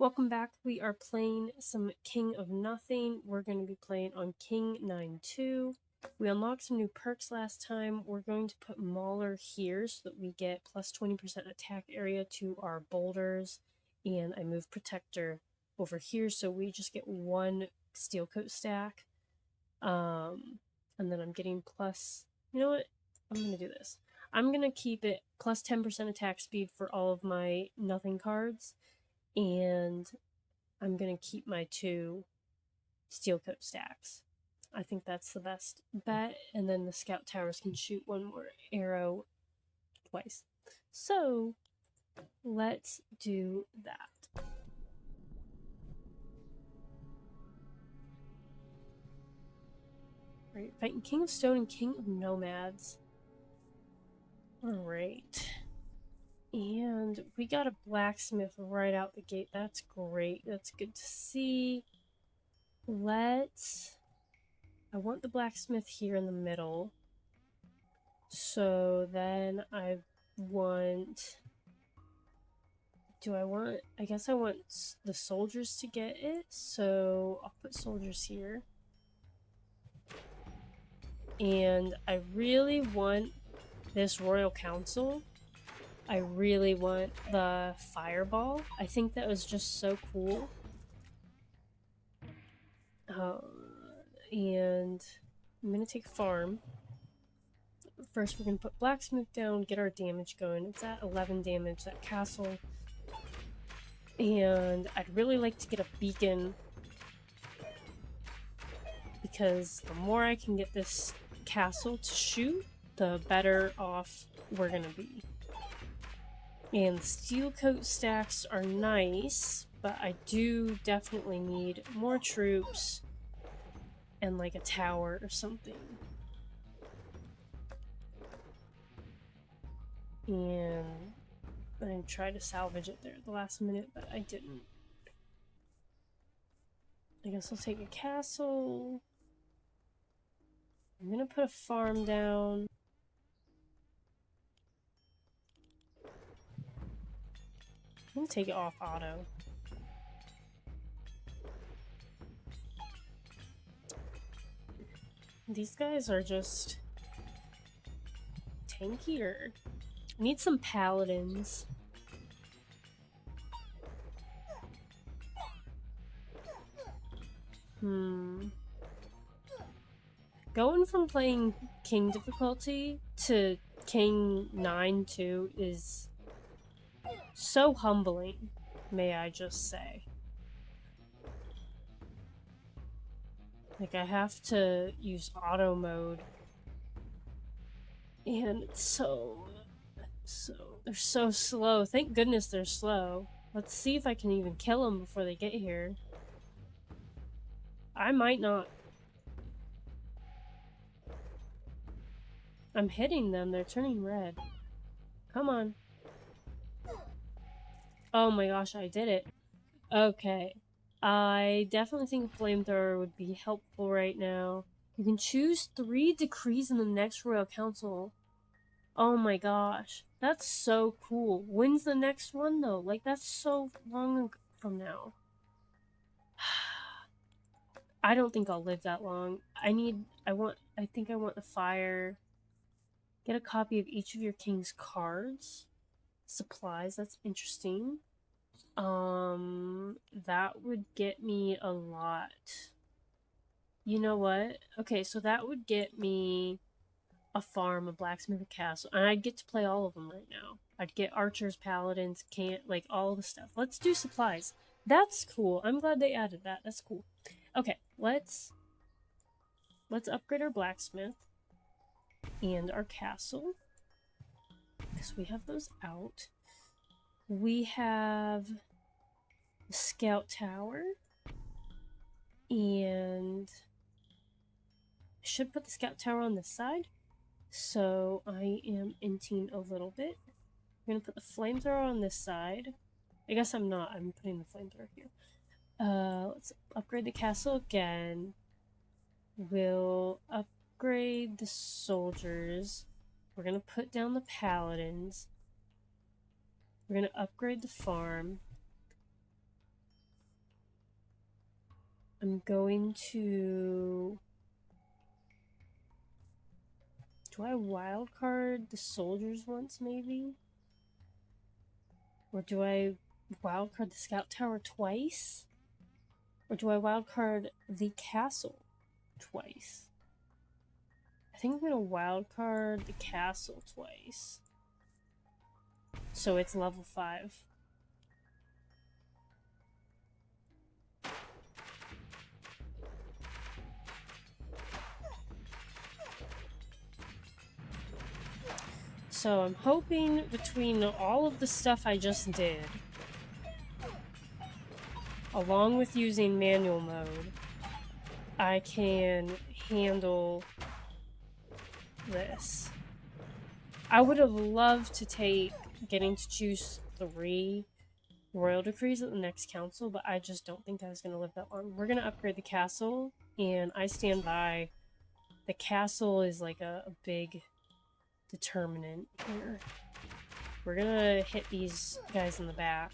Welcome back. We are playing some King of Nothing. We're going to be playing on King 9-2. We unlocked some new perks last time. We're going to put Mauler here so that we get plus 20% attack area to our boulders. And I move Protector over here so we just get one steel coat stack. And then I'm getting plus... You know what? I'm going to do this. I'm going to keep it plus 10% attack speed for all of my nothing cards. And I'm going to keep my two steel coat stacks. I think that's the best bet. And then the scout towers can shoot one more arrow twice. So let's do that. Right, fighting King of Stone and King of Nomads. Alright. And we got a blacksmith right out the gate. That's great. That's good to see. I want the blacksmith here in the middle. So then I want... I guess I want the soldiers to get it. So I'll put soldiers here. And I really want this Royal Council. I really want the fireball. I think that was just so cool. And I'm going to take farm. First, we're going to put blacksmith down, get our damage going. It's at 11 damage, that castle. And I'd really like to get a beacon, because the more I can get this castle to shoot, the better off we're going to be. And steel coat stacks are nice, but I do definitely need more troops and like a tower or something. And I tried to salvage it there at the last minute, but I didn't. I guess I'll take a castle. I'm gonna put a farm down. I'm gonna take it off auto. These guys are just tankier. Need some paladins. Going from playing King difficulty to King 9-2 is so humbling, may I just say. Like, I have to use auto mode. And it's they're so slow. Thank goodness they're slow. Let's see if I can even kill them before they get here. I might not. I'm hitting them. They're turning red. Come on. Oh my gosh, I did it. Okay. I definitely think a flamethrower would be helpful right now. You can choose 3 decrees in the next Royal Council. Oh my gosh. That's so cool. When's the next one though? Like, that's so long from now. I don't think I'll live that long. I think I want the fire. Get a copy of each of your king's cards. Supplies, that's interesting. That would get me a lot. You know what? Okay, so that would get me a farm, a blacksmith, a castle, and I'd get to play all of them right now. I'd get archers, paladins, like all the stuff. Let's do supplies. That's cool. I'm glad they added that. That's cool. Okay, let's upgrade our blacksmith and our castle, because we have those out. We have the scout tower, and I should put the scout tower on this side. So I am inting a little bit. I'm gonna put the flamethrower on this side. I guess I'm not. I'm putting the flamethrower here. Let's upgrade the castle again. We'll upgrade the soldiers. We're gonna put down the paladins. We're gonna upgrade the farm. I'm going to... Do I wildcard the soldiers once, maybe? Or do I wildcard the scout tower twice? Or do I wildcard the castle twice? I think I'm gonna wildcard the castle twice. So it's level 5. So I'm hoping between all of the stuff I just did, along with using manual mode, I can handle this. I would have loved to take getting to choose 3 royal decrees at the next council, but I just don't think I was going to live that long. We're going to upgrade the castle, and I stand by. The castle is like a big determinant here. We're gonna hit these guys in the back.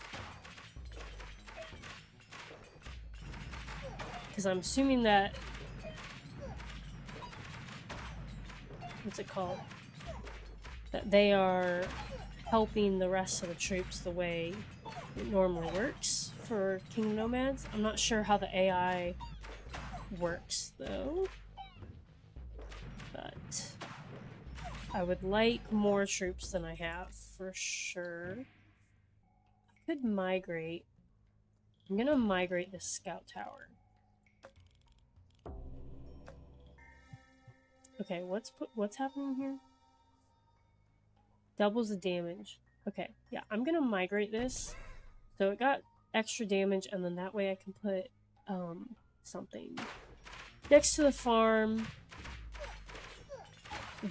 Because I'm assuming that... What's it called? That they are helping the rest of the troops the way it normally works for King Nomads. I'm not sure how the AI works, though. But I would like more troops than I have, for sure. I could migrate. I'm gonna migrate the scout tower. Okay, what's happening here? Doubles the damage. Okay, yeah, I'm gonna migrate this. So it got extra damage, and then that way I can put something next to the farm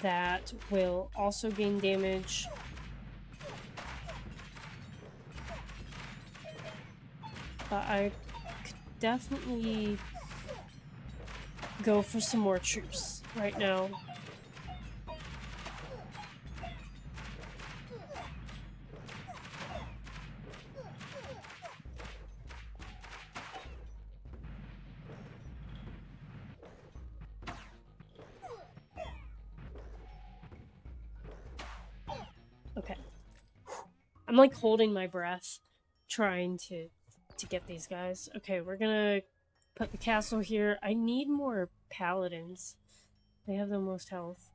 that will also gain damage. But I could definitely go for some more troops right now. Okay. I'm like holding my breath, trying to get these guys. Okay, we're gonna put the castle here. I need more paladins. They have the most health.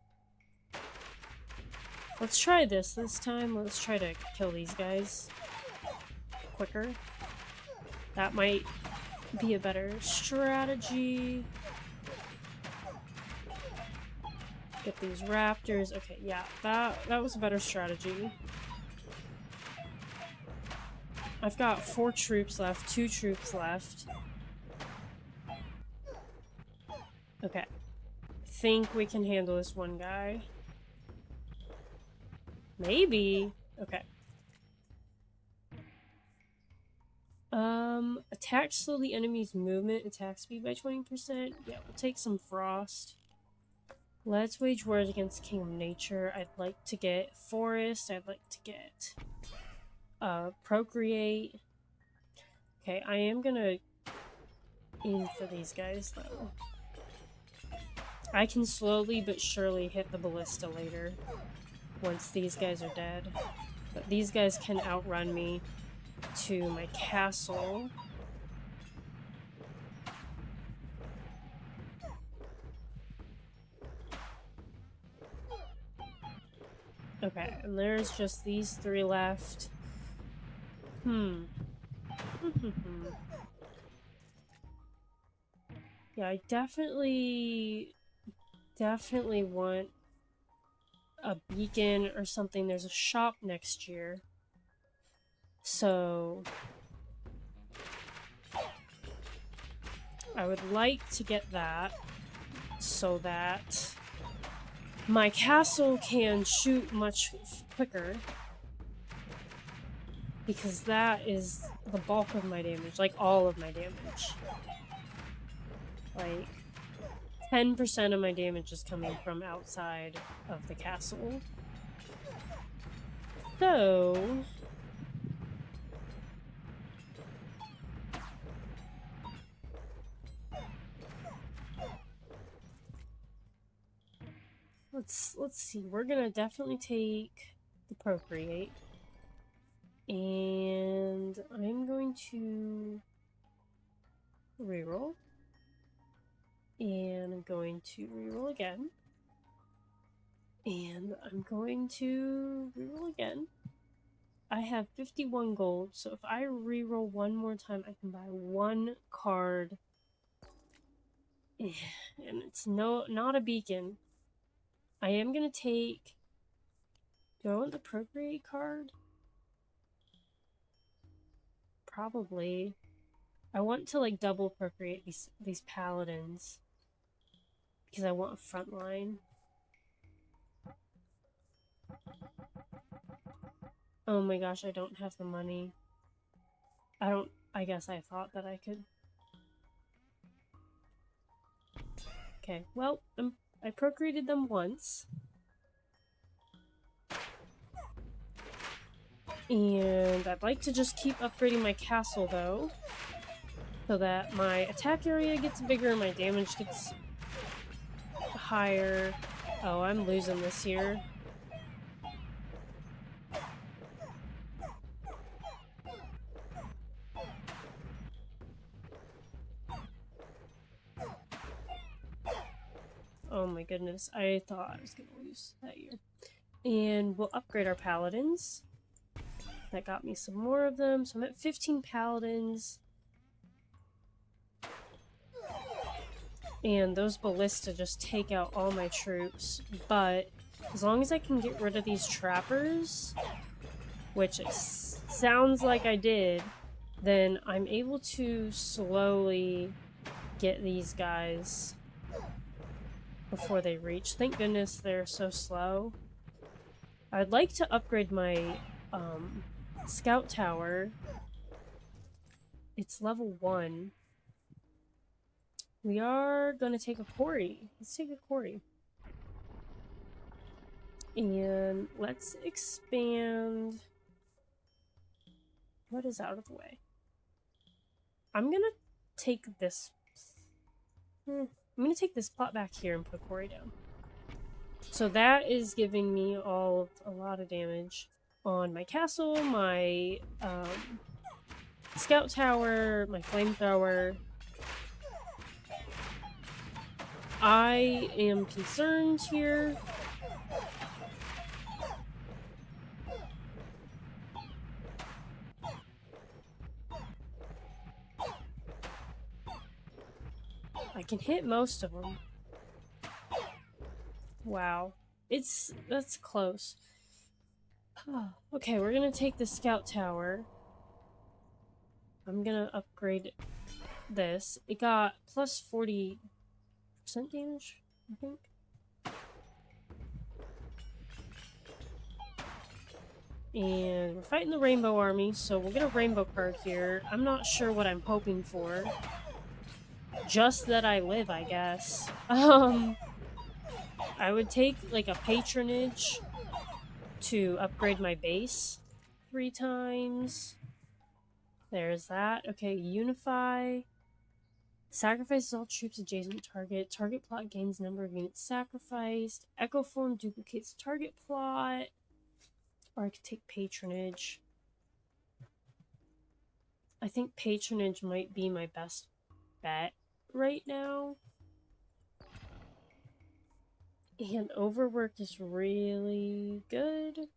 Let's try this time. Let's try to kill these guys quicker. That might be a better strategy. Get these raptors. Okay, yeah, that was a better strategy. I've got 4 troops left, 2 troops left. Okay. I think we can handle this one guy. Maybe. Okay. Attack slow the enemy's movement, attack speed by 20%. Yeah, we'll take some frost. Let's wage war against King of Nature. I'd like to get forest. I'd like to get procreate. Okay, I am gonna aim for these guys though. I can slowly but surely hit the ballista later once these guys are dead. But these guys can outrun me to my castle. Okay, and there's just these 3 left. Yeah, I definitely want a beacon or something. There's a shop next year. So I would like to get that so that my castle can shoot much quicker, because that is the bulk of my damage, like all of my damage. Like 10% of my damage is coming from outside of the castle. So let's see. We're gonna definitely take the procreate. And I'm going to reroll. And I'm going to reroll again. And I'm going to reroll again. I have 51 gold, so if I reroll one more time, I can buy one card. And it's not a beacon. I am gonna take... Do I want the procreate card? Probably. I want to like double procreate these paladins. Because I want a front line. Oh my gosh, I don't have the money. I guess I thought that I could. Okay, well, I procreated them once. And I'd like to just keep upgrading my castle though. So that my attack area gets bigger, my damage gets higher. Oh, I'm losing this here. Oh my goodness, I thought I was gonna lose that year. And we'll upgrade our paladins. That got me some more of them, so I'm at 15 paladins. And those ballista just take out all my troops, but as long as I can get rid of these trappers, which it sounds like I did, then I'm able to slowly get these guys before they reach. Thank goodness they're so slow. I'd like to upgrade my scout tower. It's level 1. We are gonna take a quarry. Let's take a quarry. And let's expand... What is out of the way? I'm gonna take this... I'm gonna take this plot back here and put a quarry down. So that is giving me a lot of damage on my castle, my scout tower, my flamethrower. I am concerned here. I can hit most of them. Wow. That's close. Okay, we're gonna take the scout tower. I'm gonna upgrade this. It got plus 40% damage, I think. And we're fighting the Rainbow Army, so we'll get a rainbow card here. I'm not sure what I'm hoping for. Just that I live, I guess. I would take like a patronage to upgrade my base 3 times. There's that. Okay, unify. Sacrifices all troops adjacent to target. Target plot gains number of units sacrificed. Echo form duplicates target plot. Or I could take patronage. I think patronage might be my best bet right now. And overwork is really good.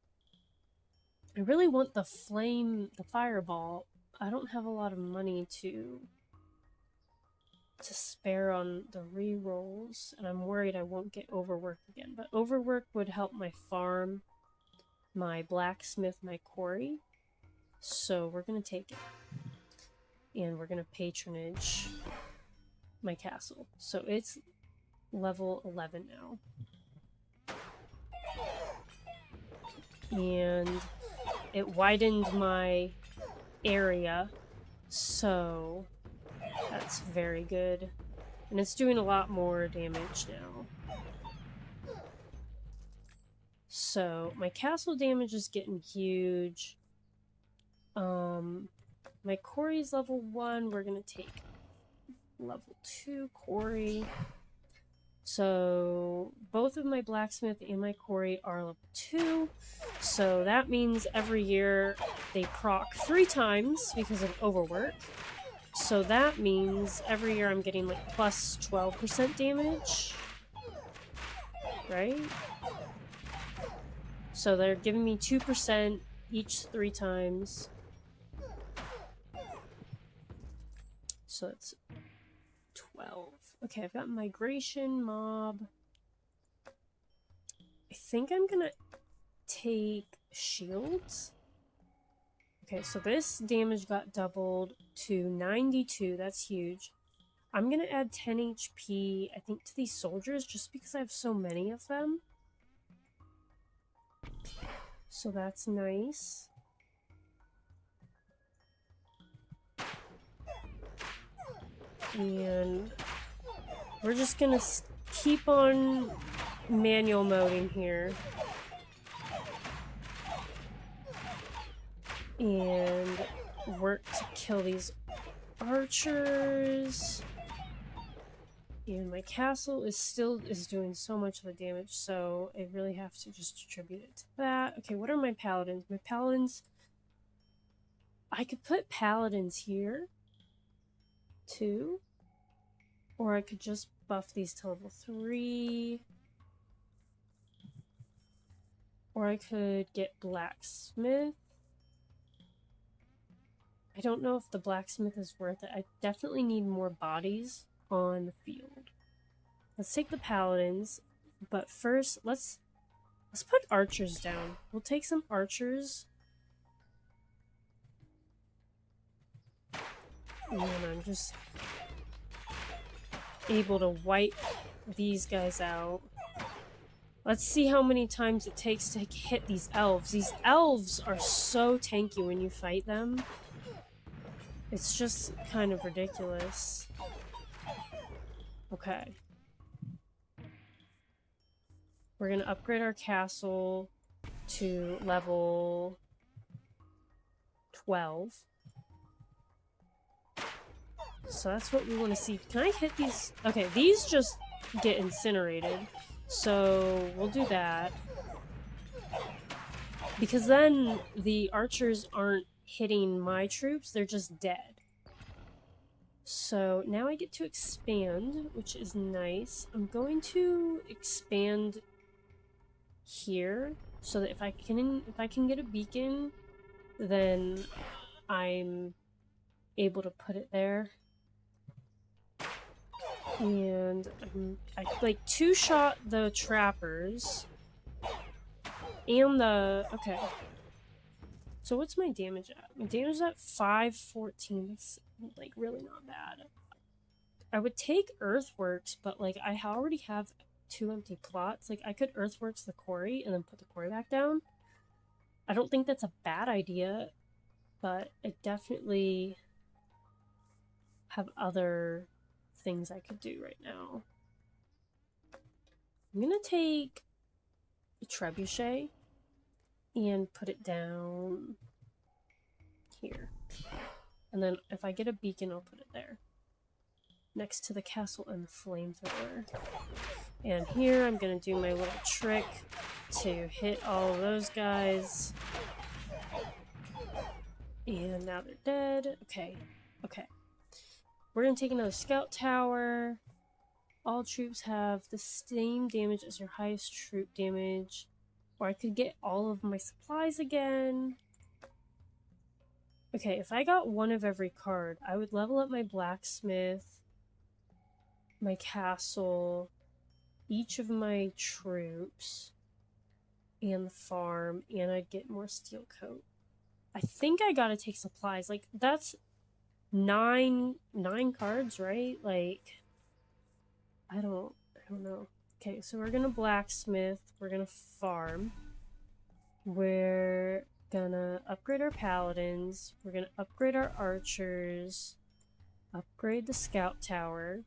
I really want the fireball. I don't have a lot of money to spare on the rerolls, and I'm worried I won't get overworked again. But overwork would help my farm, my blacksmith, my quarry. So we're gonna take it. And we're gonna patronage my castle. So it's level 11 now. And it widened my area, so that's very good. And it's doing a lot more damage now. So my castle damage is getting huge. My quarry's level 1. We're gonna take level 2 quarry. So both of my blacksmith and my quarry are level 2. So that means every year they proc 3 times because of overwork. So that means every year I'm getting like plus 12% damage. Right? So they're giving me 2% each 3 times. So it's 12. Okay, I've got migration, mob. I think I'm gonna take shields. Okay, so this damage got doubled to 92. That's huge. I'm gonna add 10 HP, I think, to these soldiers just because I have so many of them. So that's nice. And we're just gonna keep on manual moding here. And work to kill these archers. And my castle is doing so much of the damage, so I really have to just attribute it to that. Okay, what are my paladins? My paladins... I could put paladins here, too. Or I could just buff these to level 3. Or I could get blacksmith. I don't know if the blacksmith is worth it. I definitely need more bodies on the field. Let's take the paladins, but first let's put archers down. We'll take some archers. And I'm just able to wipe these guys out. Let's see how many times it takes to hit these elves. These elves are so tanky when you fight them. It's just kind of ridiculous. Okay. We're gonna upgrade our castle to level 12. So that's what we want to see. Can I hit these? Okay, these just get incinerated. So we'll do that. Because then the archers aren't hitting my troops, they're just dead. So now I get to expand, which is nice. I'm going to expand here so that if I can get a beacon, then I'm able to put it there. And I like two-shot the trappers and the... Okay. So what's my damage at? My damage is at 514. That's like really not bad. I would take earthworks, but like I already have 2 empty plots. Like I could earthworks the quarry and then put the quarry back down. I don't think that's a bad idea, but I definitely have other things I could do right now. I'm gonna take a trebuchet and put it down here. And then if I get a beacon, I'll put it there. Next to the castle and the flamethrower. And here I'm gonna do my little trick to hit all of those guys. And now they're dead. Okay. Okay. We're gonna take another scout tower. All troops have the same damage as your highest troop damage. Or I could get all of my supplies again. Okay, if I got one of every card, I would level up my blacksmith, my castle, each of my troops, and the farm, and I'd get more steel coat. I think I gotta take supplies. Like, that's nine cards, right? Like, I don't know. Okay, so we're gonna blacksmith, we're gonna farm, we're gonna upgrade our paladins, we're gonna upgrade our archers, upgrade the scout tower,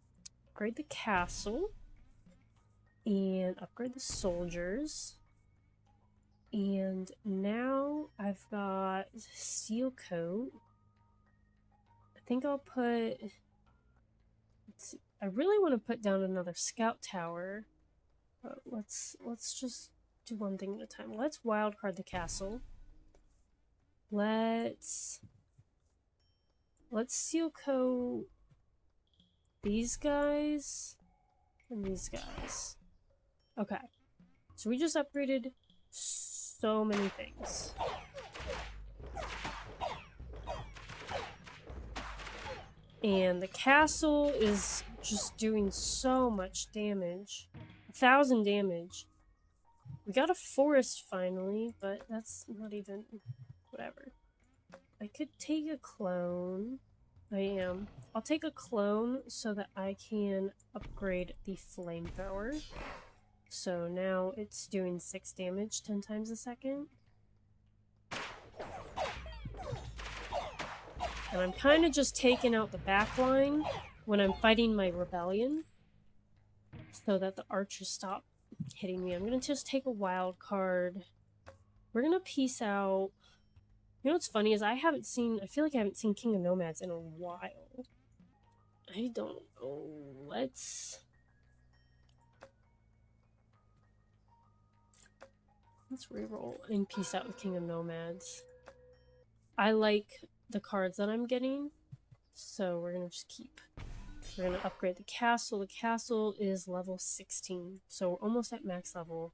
upgrade the castle, and upgrade the soldiers. And now I've got steel coat. I think I'll put... Let's see. I really want to put down another scout tower. But let's just do one thing at a time. Let's wildcard the castle. Let's seal coat these guys and these guys. Okay. So we just upgraded so many things. And the castle is just doing so much damage. 1,000 damage. We got a forest finally, but that's not even... whatever. I could take a clone. I'll take a clone so that I can upgrade the flamethrower. So now it's doing 6 damage 10 times a second. And I'm kind of just taking out the back line when I'm fighting my rebellion so that the archers stop hitting me. I'm going to just take a wild card. We're going to peace out. You know what's funny is I feel like I haven't seen King of Nomads in a while. I don't know. Let's reroll and peace out with King of Nomads. I like the cards that I'm getting, so we're gonna just keep. We're gonna upgrade the castle. The castle is level 16, so we're almost at max level.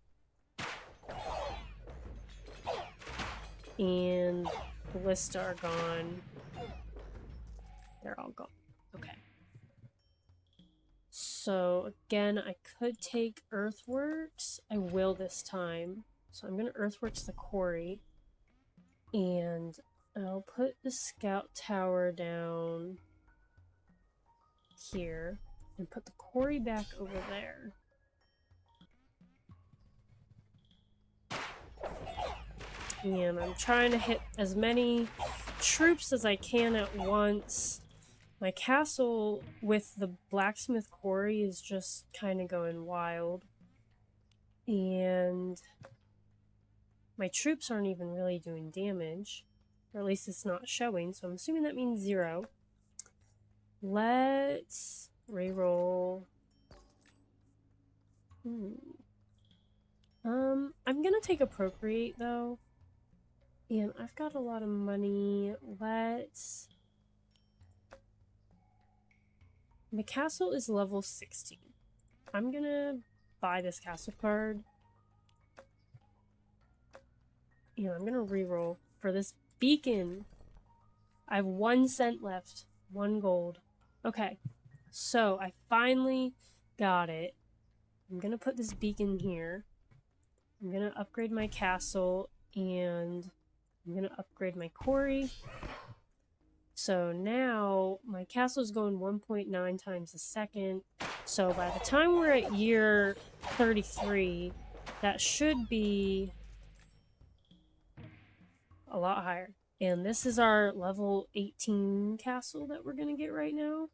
And the Ballista are gone. They're all gone. Okay. So again, I could take Earthworks. I will this time. So I'm gonna Earthworks the quarry. And I'll put the scout tower down here and put the quarry back over there. And I'm trying to hit as many troops as I can at once. My castle with the blacksmith quarry is just kind of going wild. And my troops aren't even really doing damage. Or at least it's not showing, so I'm assuming that means 0. Let's reroll. I'm gonna take a procreate though. And I've got a lot of money. The castle is level 16. I'm gonna buy this castle card. And I'm gonna reroll for this beacon. I have 1 cent left. 1 gold. Okay. So I finally got it. I'm gonna put this beacon here. I'm gonna upgrade my castle and I'm gonna upgrade my quarry. So now my castle is going 1.9 times a second. So by the time we're at year 33, that should be a lot higher. And this is our level 18 castle that we're gonna get right now.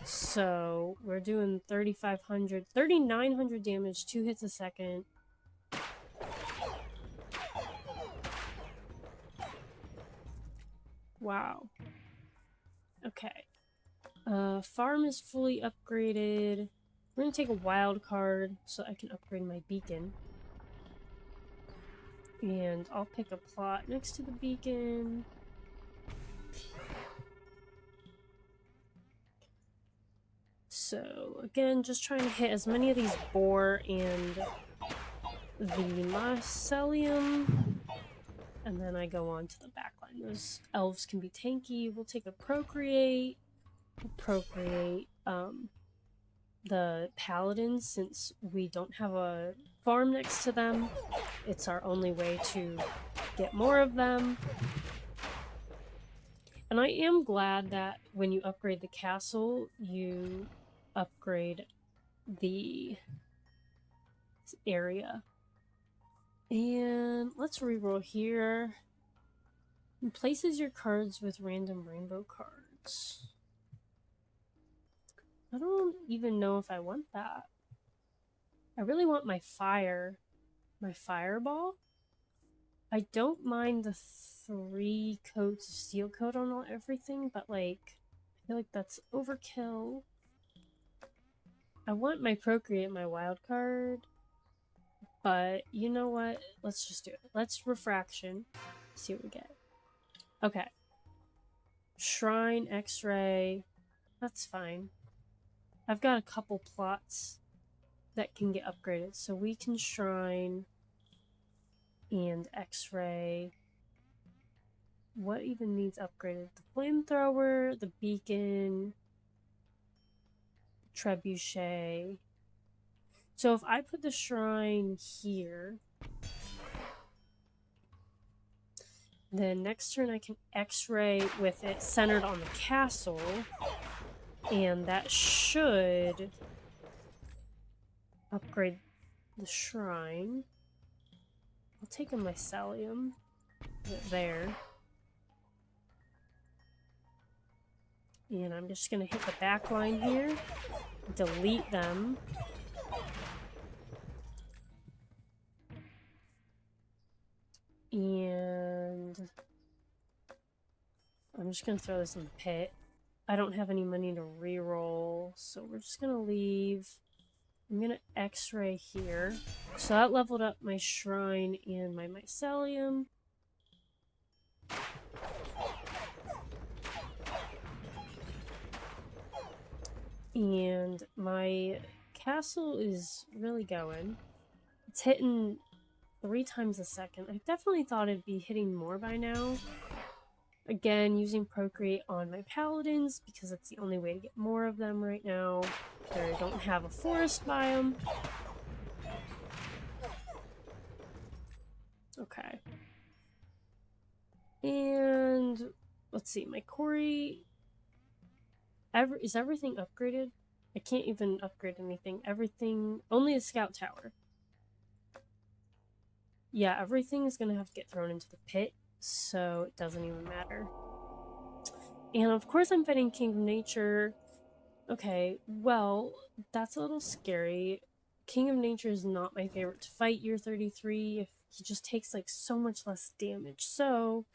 So we're doing 3,900 damage, 2 hits a second. Wow. Okay. Farm is fully upgraded. We're gonna take a wild card so I can upgrade my beacon. And I'll pick a plot next to the beacon. So, again, just trying to hit as many of these boar and the mycelium. And then I go on to the backline. Those elves can be tanky. We'll take a procreate. We'll procreate the paladins since we don't have a farm next to them. It's our only way to get more of them. And I am glad that when you upgrade the castle, you upgrade the area. And let's reroll here. It places your cards with random rainbow cards. I don't even know if I want that. I really want my fireball. I don't mind the 3 coats of steel coat on everything, but like, I feel like that's overkill. I want my Procreate, my wild card, but you know what? Let's just do it. Let's Refraction. See what we get. Okay. Shrine, X-ray. That's fine. I've got a couple plots that can get upgraded, so we can Shrine and X-ray. What even needs upgraded? The flamethrower, the beacon, trebuchet. So if I put the shrine here, then next turn I can X-ray with it centered on the castle, and that should upgrade the shrine. I'll take a mycelium, put it there. And I'm just gonna hit the back line here, delete them. And I'm just gonna throw this in the pit. I don't have any money to reroll, so we're just gonna leave. I'm gonna X-ray here. So that leveled up my shrine and my mycelium. And my castle is really going. It's hitting 3 times a second. I definitely thought it'd be hitting more by now. Again, using Procreate on my paladins because it's the only way to get more of them right now. They don't have a forest biome. Okay. And let's see, my quarry. Is everything upgraded? I can't even upgrade anything. Everything, only the scout tower. Yeah, everything is gonna have to get thrown into the pit, so it doesn't even matter. And of course I'm fighting King of Nature. Okay, well, that's a little scary. King of Nature is not my favorite to fight year 33. If he just takes like so much less damage. So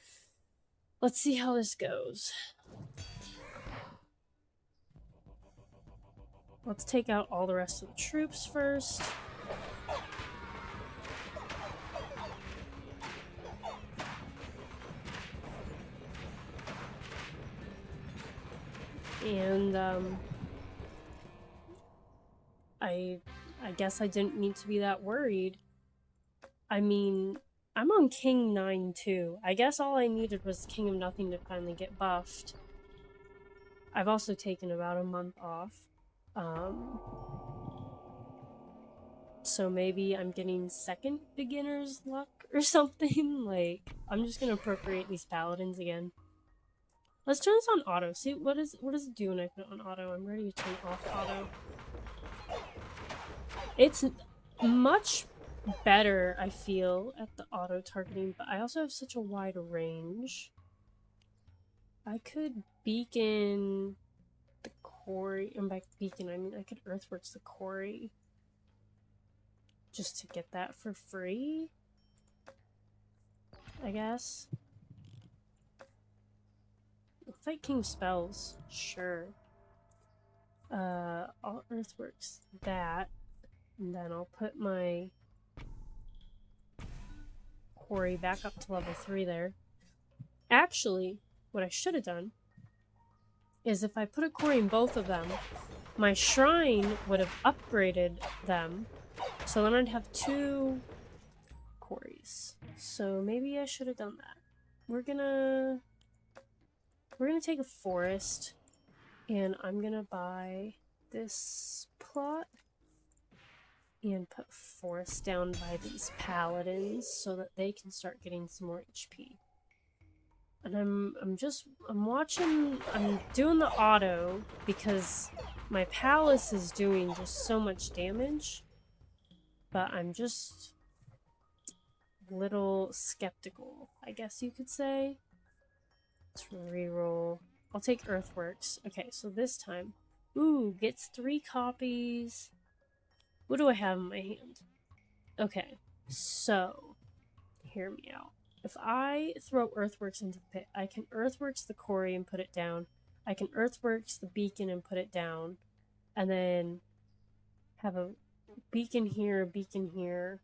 let's see how this goes. Let's take out all the rest of the troops first. And I guess I didn't need to be that worried. I mean, I'm on King 9 too. I guess all I needed was King of Nothing to finally get buffed. I've also taken about a month off. So maybe I'm getting second beginner's luck or something. Like, I'm just gonna Procreate these paladins again. Let's turn this on auto. See, what does it do when I put it on auto? I'm ready to turn off auto. It's much better, I feel, at the auto targeting, but I also have such a wide range. I could beacon the quarry, and by beacon I mean I could earthworks the quarry just to get that for free, I guess. Fight King spells, sure. I'll earthworks that, and then I'll put my quarry back up to level 3 there. Actually, what I should have done is if I put a quarry in both of them, my shrine would have upgraded them, so then I'd have 2 quarries. So maybe I should have done that. We're gonna take a forest, and I'm gonna buy this plot and put forest down by these paladins so that they can start getting some more HP. And I'm doing the auto because my palace is doing just so much damage, but I'm just a little skeptical, I guess you could say. Let's reroll. I'll take earthworks. Okay, so this time, ooh, gets 3 copies. What do I have in my hand? Okay, so hear me out. If I throw earthworks into the pit, I can earthworks the quarry and put it down. I can earthworks the beacon and put it down. And then have a beacon here,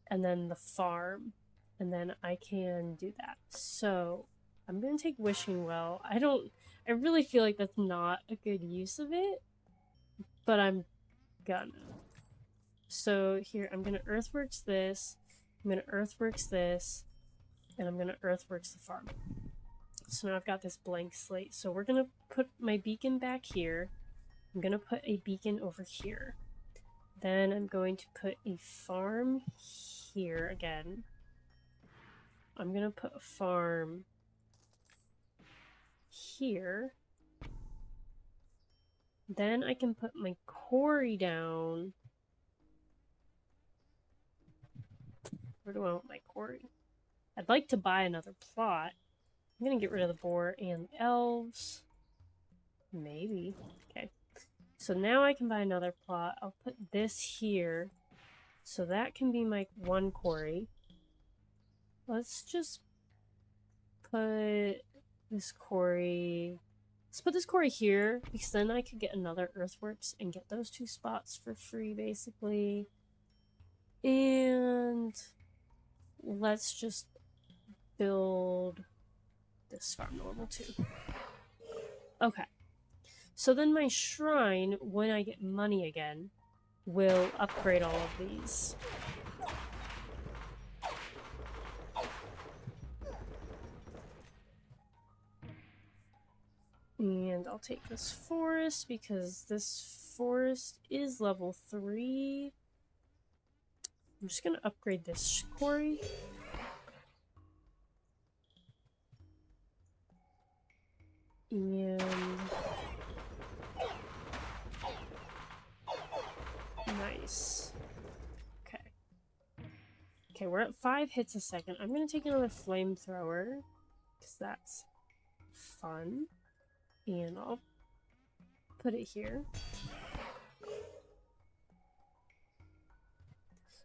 and then the farm. And then I can do that. So I'm gonna take Wishing Well. I really feel like that's not a good use of it, but I'm gonna. So here, I'm gonna Earthworks this, I'm gonna Earthworks this, and I'm gonna Earthworks the farm. So now I've got this blank slate. So we're gonna put my beacon back here. I'm gonna put a beacon over here. Then I'm going to put a farm here again. I'm gonna put a farm here. Then I can put my quarry down. Where do I want my quarry? I'd like to buy another plot. I'm gonna get rid of the boar and the elves. Maybe. Okay. So now I can buy another plot. I'll put this here. So that can be my one quarry. Let's just put this quarry... Let's put this quarry here, because then I could get another earthworks and get those 2 spots for free, basically. And let's just build this farm normal too. Okay. So then my shrine, when I get money again, will upgrade all of these. And I'll take this forest because this forest is level 3. I'm just gonna upgrade this quarry. And nice. Okay. Okay, we're at 5 hits a second. I'm gonna take another flamethrower because that's fun. And I'll put it here.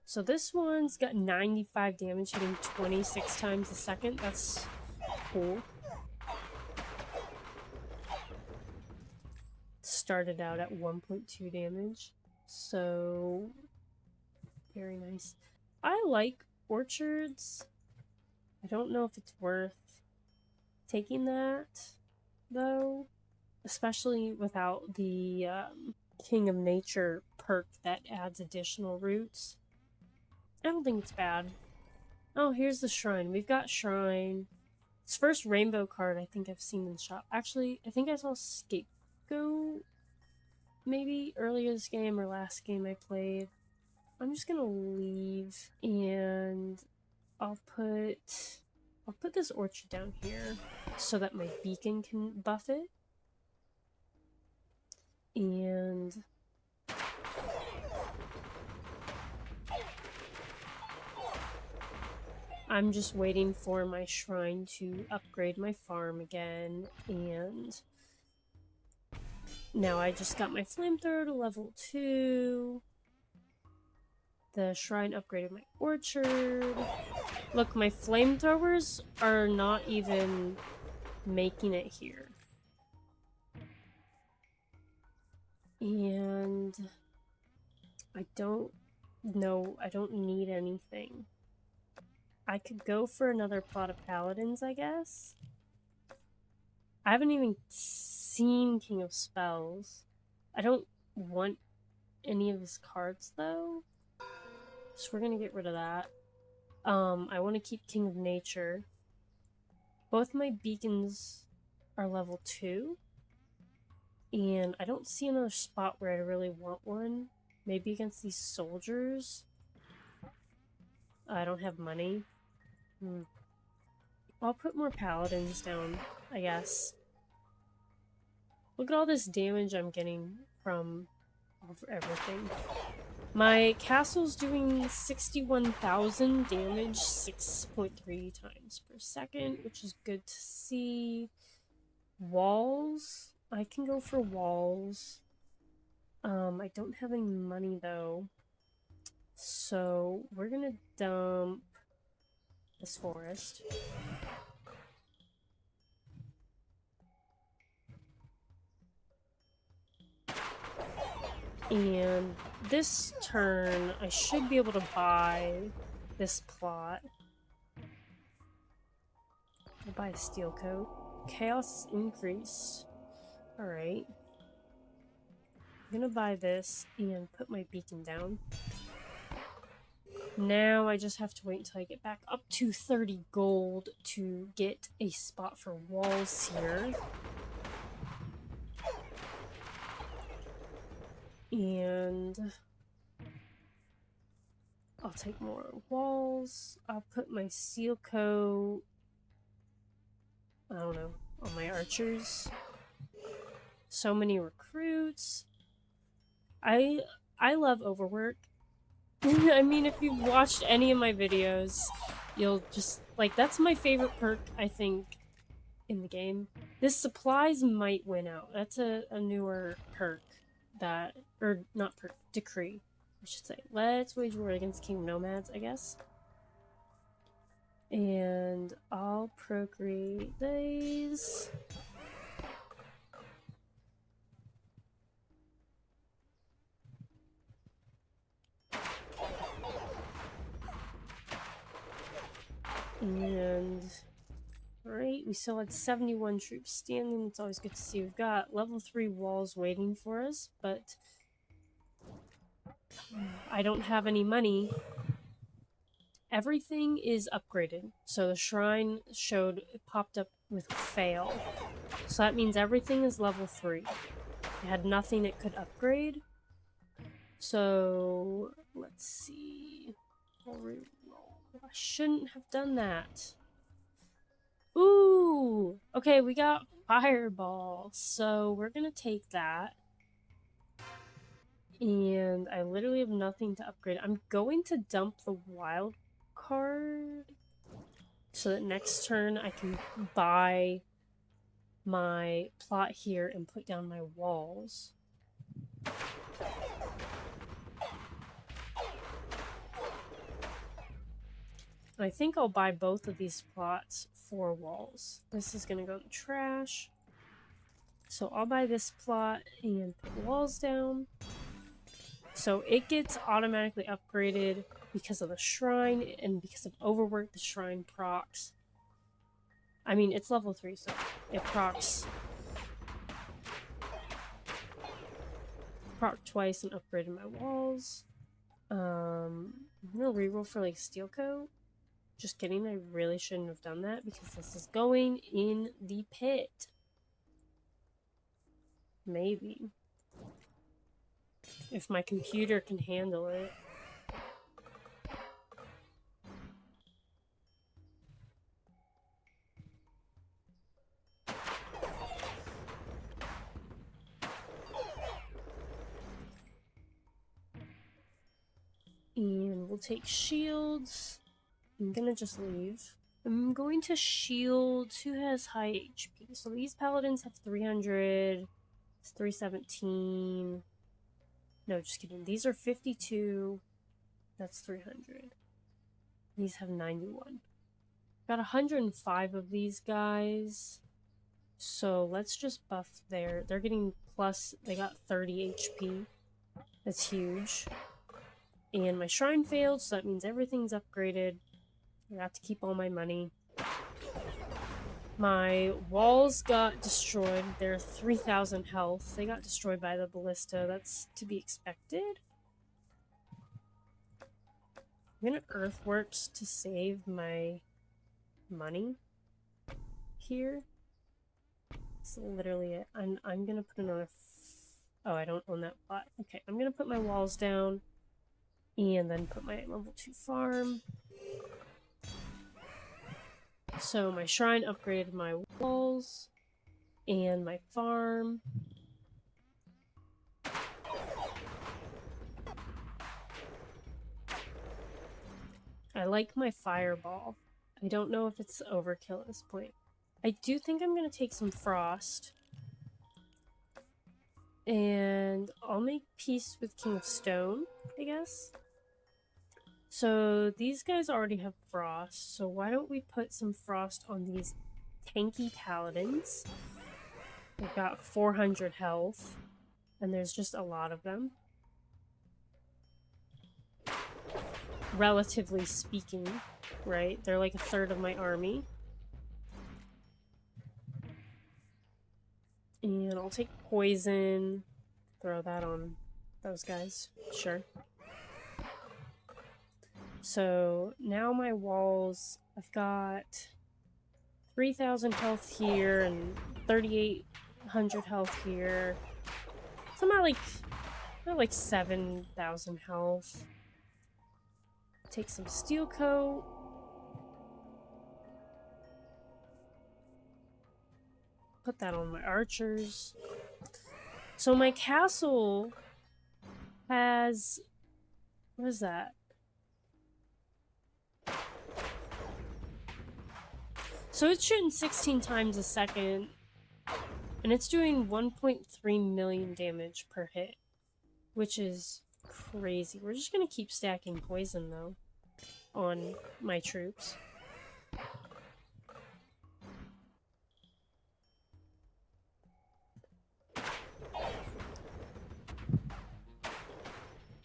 So this one's got 95 damage, hitting 26 times a second. That's cool. Started out at 1.2 damage. So, very nice. I like orchards. I don't know if it's worth taking that, though. Especially without the King of Nature perk that adds additional roots. I don't think it's bad. Oh, here's the shrine. We've got shrine. It's first rainbow card I think I've seen in the shop. Actually, I think I saw Scapegoat maybe earlier this game or last game I played. I'm just gonna leave and I'll put this orchard down here so that my beacon can buff it. And I'm just waiting for my shrine to upgrade my farm again, and now I just got my flamethrower to level 2. The shrine upgraded my orchard. Look, my flamethrowers are not even making it here. And I don't know, I don't need anything. I could go for another plot of paladins, I guess. I haven't even seen King of Spells. I don't want any of his cards, though. So we're gonna get rid of that. I want to keep King of Nature. Both my beacons are level 2. And I don't see another spot where I really want one. Maybe against these soldiers. I don't have money. I'll put more paladins down, I guess. Look at all this damage I'm getting from everything. My castle's doing 61,000 damage, 6.3 times per second, which is good to see. Walls. I can go for walls. I don't have any money though. So we're gonna dump this forest. And this turn, I should be able to buy this plot. I'll buy a steel coat. Chaos is increased. Alright. I'm gonna buy this and put my beacon down. Now I just have to wait until I get back up to 30 gold to get a spot for walls here. And I'll take more walls. I'll put my seal coat, I don't know, on my archers. So many recruits. I love overwork. I mean, if you've watched any of my videos, you'll just, like, that's my favorite perk, I think, in the game. This supplies might win out. That's a newer perk that, or not perk, decree, I should say. Let's wage war against King Nomads, I guess. And I'll procreate these. And alright, we still had 71 troops standing. It's always good to see. We've got level 3 walls waiting for us, but I don't have any money. Everything is upgraded. So the shrine showed, it popped up with fail. So that means everything is level 3. It had nothing it could upgrade. So let's see. I shouldn't have done that. Ooh! Okay, we got Fireball. So we're gonna take that. And I literally have nothing to upgrade. I'm going to dump the wild card so that next turn I can buy my plot here and put down my walls. I think I'll buy both of these plots for walls. This is gonna go in the trash. So I'll buy this plot and put walls down. So it gets automatically upgraded because of the shrine, and because of overwork, the shrine procs. I mean, it's level 3, so it procs twice and upgraded my walls. I'm gonna reroll for like steel coat. Just kidding, I really shouldn't have done that because this is going in the pit. Maybe. If my computer can handle it. And we'll take shields. I'm gonna just leave. I'm going to shield who has high HP. So these paladins have 300. It's 317. No, just kidding. These are 52. That's 300. These have 91. Got 105 of these guys. So let's just buff they're getting plus, they got 30 HP. That's huge. And my shrine failed, so that means everything's upgraded. I got to keep all my money. My walls got destroyed. They're 3,000 health. They got destroyed by the ballista. That's to be expected. I'm gonna earthworks to save my money here. That's literally it. I'm gonna put another... Oh, I don't own that plot. Okay, I'm gonna put my walls down and then put my level 2 farm. So my shrine upgraded my walls and my farm. I like my fireball. I don't know if it's overkill at this point. I do think I'm going to take some frost. And I'll make peace with King of Stone, I guess. So these guys already have frost, so why don't we put some frost on these tanky paladins? They've got 400 health, and there's just a lot of them. relatively speaking, right? They're like a third of my army. And I'll take poison, throw that on those guys, sure. So now my walls, I've got 3,000 health here and 3,800 health here. So I'm at like 7,000 health. Take some steel coat. Put that on my archers. So my castle has, what is that? So it's shooting 16 times a second, and it's doing 1.3 million damage per hit, which is crazy. We're just gonna keep stacking poison, though, on my troops.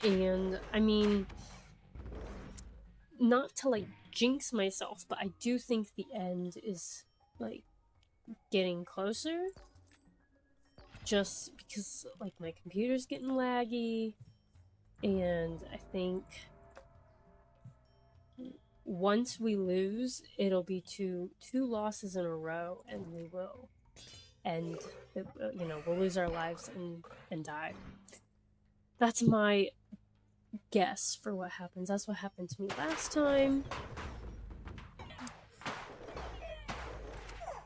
And, I mean, not to, like, jinx myself, but I do think the end is, like, getting closer. Just because, like, my computer's getting laggy, and I think once we lose, it'll be two losses in a row, and we will end, you know, we'll lose our lives and die. That's my guess for what happens. That's what happened to me last time.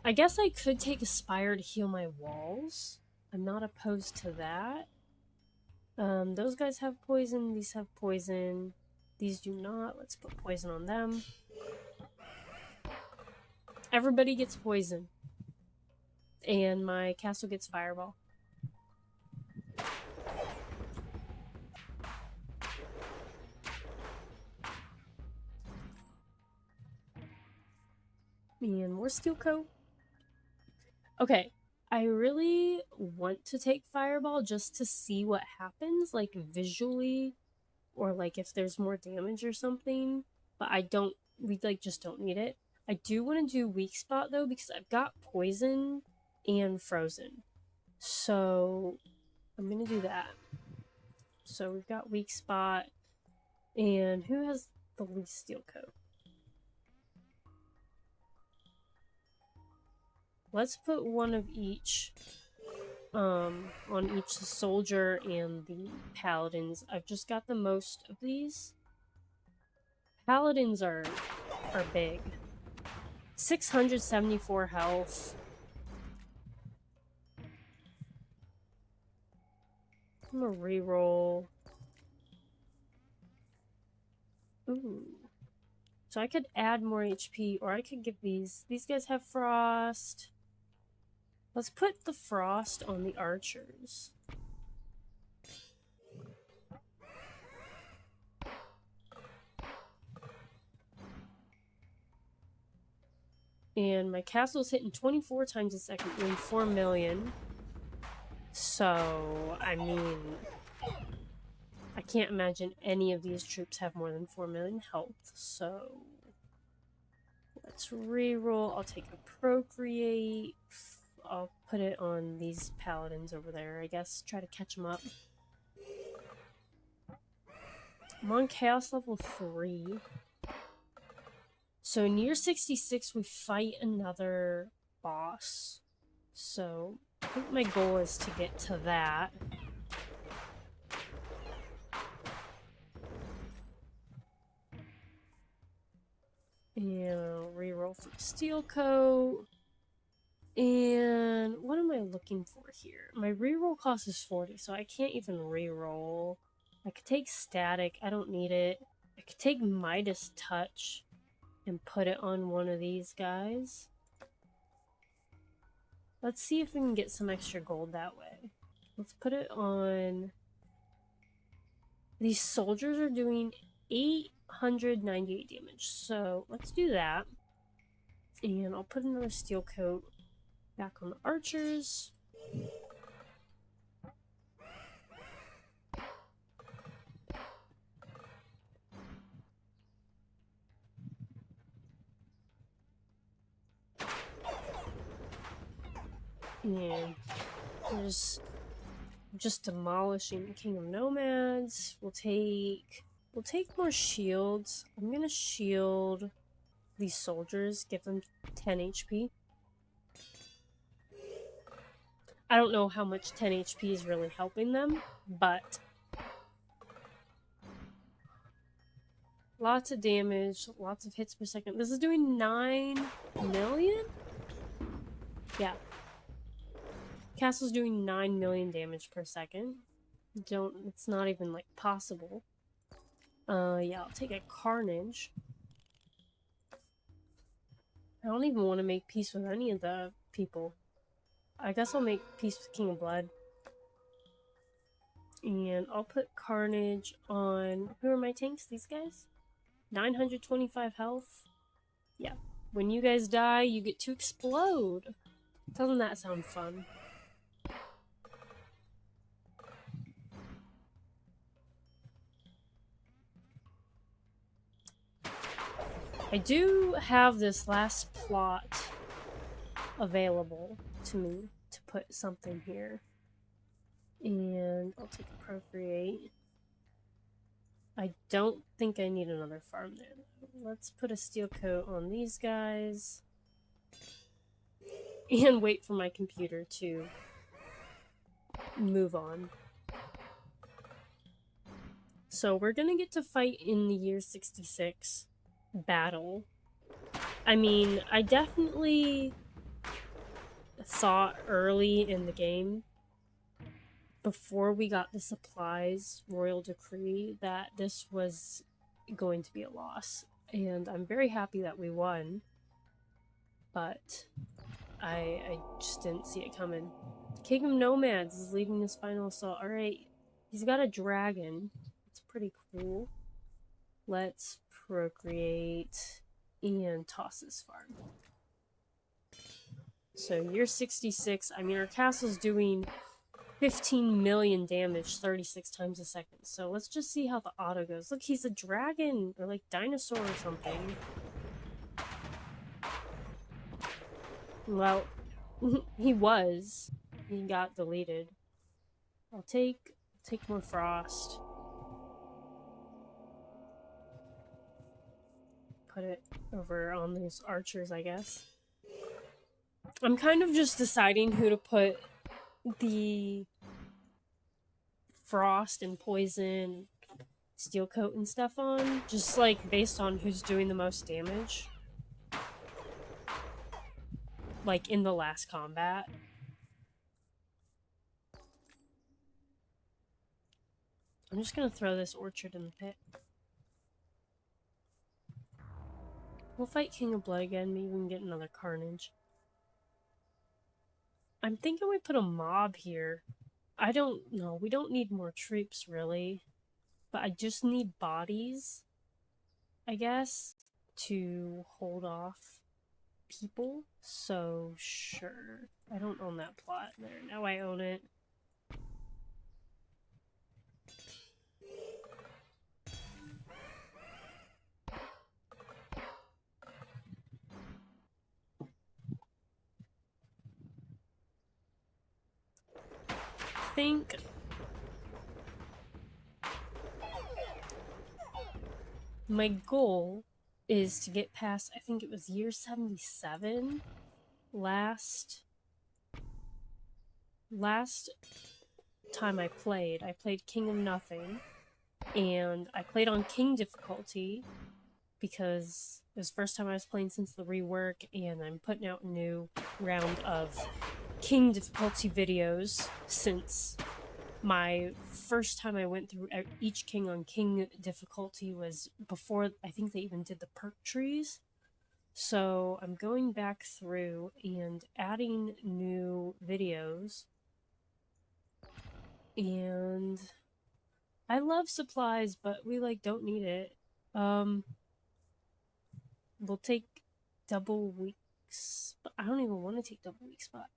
I guess I could take a Spire to heal my walls. I'm not opposed to that. Those guys have poison, these have poison. These do not. Let's put poison on them. Everybody gets poison. And my castle gets fireball. And more steel coat. Okay, I really want to take fireball just to see what happens, like visually, or like if there's more damage or something. But we like just don't need it. I do want to do weak spot though, because I've got poison and frozen. So I'm gonna do that. So we've got weak spot. And who has the least steel coat? Let's put one of each on each soldier and the paladins. I've just got the most of these. Paladins are big. 674 health. I'm gonna reroll. Ooh. So I could add more HP, or I could give these. These guys have frost. Let's put the frost on the archers. And my castle's hitting 24 times a second, doing 4 million. So, I mean, I can't imagine any of these troops have more than 4 million health. So, let's reroll. I'll take a procreate. I'll put it on these paladins over there, I guess. Try to catch them up. I'm on chaos level 3. So near 66, we fight another boss. So I think my goal is to get to that. And I'll reroll for the steel coat. And what am I looking for here? My reroll cost is 40, so I can't even reroll. I could take static, I don't need it. I could take Midas Touch and put it on one of these guys. Let's see if we can get some extra gold that way. Let's put it on... These soldiers are doing 898 damage, so let's do that. And I'll put another steel coat back on the archers. And there's just demolishing the King of Nomads. We'll take more shields. I'm gonna shield these soldiers, give them 10 HP. I don't know how much 10 HP is really helping them, but lots of damage, lots of hits per second. This is doing 9 million? Yeah. Castle's doing 9 million damage per second. It's not even like possible. Yeah, I'll take a Carnage. I don't even want to make peace with any of the people. I guess I'll make peace with King of Blood. And I'll put Carnage on... Who are my tanks? These guys? 925 health? Yeah. When you guys die, you get to explode. Doesn't that sound fun? I do have this last plot available to me to put something here. And I'll take a Procreate. I don't think I need another farm there. Let's put a steel coat on these guys. And wait for my computer to move on. So we're gonna get to fight in the year 66 battle. I mean, I definitely thought early in the game, before we got the supplies royal decree, that this was going to be a loss. And I'm very happy that we won. But I just didn't see it coming. King of Nomads is leading his final assault. Alright, he's got a dragon. It's pretty cool. Let's procreate and toss this farm. So year 66, I mean our castle's doing 15 million damage 36 times a second. So let's just see how the auto goes. Look, he's a dragon or like dinosaur or something. Well, he was. He got deleted. I'll take more frost. Put it over on these archers, I guess. I'm kind of just deciding who to put the frost and poison, steel coat and stuff on, just like based on who's doing the most damage. Like in the last combat. I'm just gonna throw this orchard in the pit. We'll fight King of Blood again, maybe we can get another Carnage. I'm thinking we put a mob here. I don't know, we don't need more troops really. But I just need bodies, I guess, to hold off people. So, sure. I don't own that plot there. Now I own it. I think my goal is to get past, I think it was year 77 last time I played King of Nothing, and I played on King difficulty because it was the first time I was playing since the rework, and I'm putting out a new round of King difficulty videos since my first time I went through each King on King difficulty was before I think they even did the perk trees. So I'm going back through and adding new videos. And I love supplies, but we like don't need it. We'll take double weeks, but I don't even want to take double weeks, but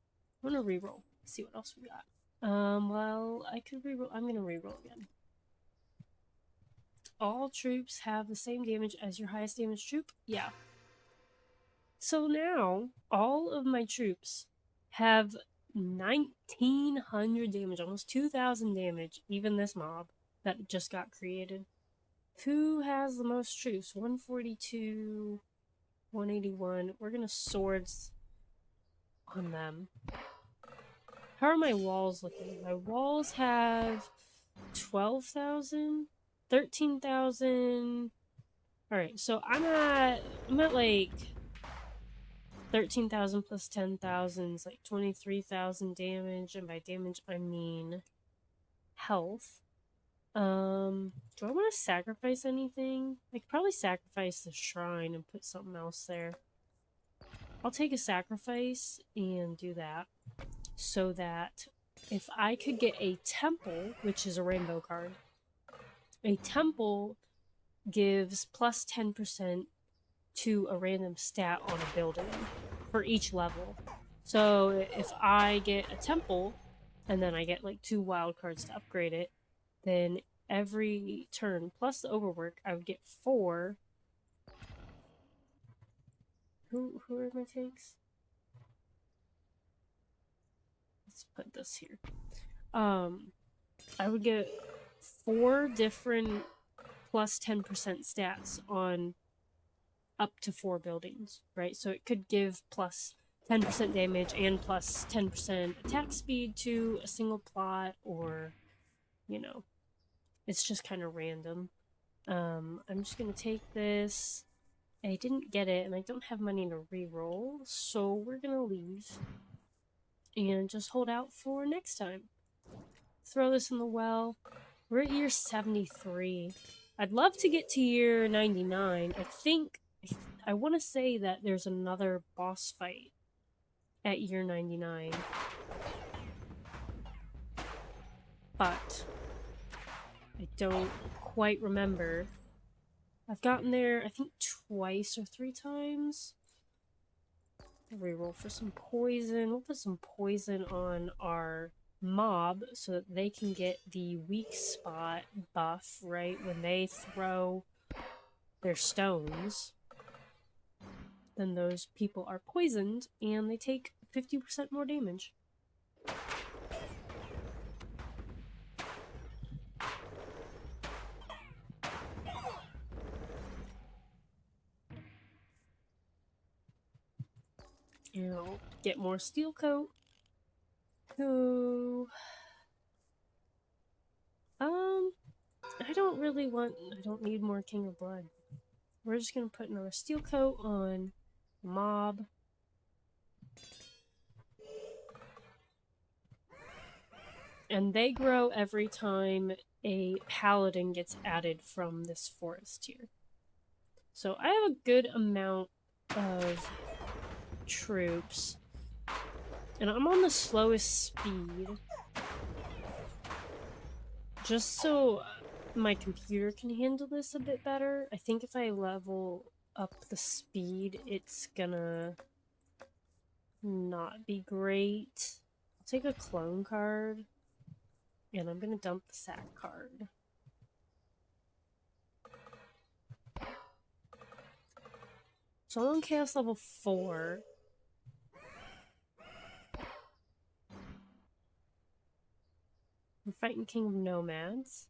I'm gonna reroll, see what else we got. Well, I could reroll. I'm gonna reroll again. All troops have the same damage as your highest damage troop? Yeah. So now, all of my troops have 1,900 damage, almost 2,000 damage, even this mob that just got created. Who has the most troops? 142, 181. We're gonna swords on them. How are my walls looking? My walls have 12,000, 13,000. Alright, so I'm at like 13,000 plus 10,000 is like 23,000 damage, and by damage I mean health. Do I want to sacrifice anything? I could probably sacrifice the shrine and put something else there. I'll take a sacrifice and do that, so that if I could get a temple, which is a rainbow card, a temple gives plus 10% to a random stat on a building for each level. So if I get a temple and then I get like 2 wild cards to upgrade it, then every turn plus the overwork I would get 4. Who are my tanks? Let's put this here. I would get 4 different plus 10% stats on up to 4 buildings, right? So it could give plus 10% damage and plus 10% attack speed to a single plot, or, you know, it's just kind of random. I'm just gonna take this. I didn't get it, and I don't have money to re-roll, so we're gonna leave and just hold out for next time. Throw this in the well. We're at year 73. I'd love to get to year 99. I want to say that there's another boss fight at year 99. But I don't quite remember. I've gotten there, I think, twice or 3 times. Reroll for some poison. We'll put some poison on our mob so that they can get the weak spot buff, right? When they throw their stones, then those people are poisoned and they take 50% more damage. And I'll get more steel coat. Who? I don't need more King of Blood. We're just gonna put another steel coat on mob. And they grow every time a paladin gets added from this forest here. So I have a good amount of troops. And I'm on the slowest speed. Just so my computer can handle this a bit better. I think if I level up the speed, it's gonna not be great. I'll take a clone card. And I'm gonna dump the sack card. So I'm on chaos level 4. We're fighting King of Nomads.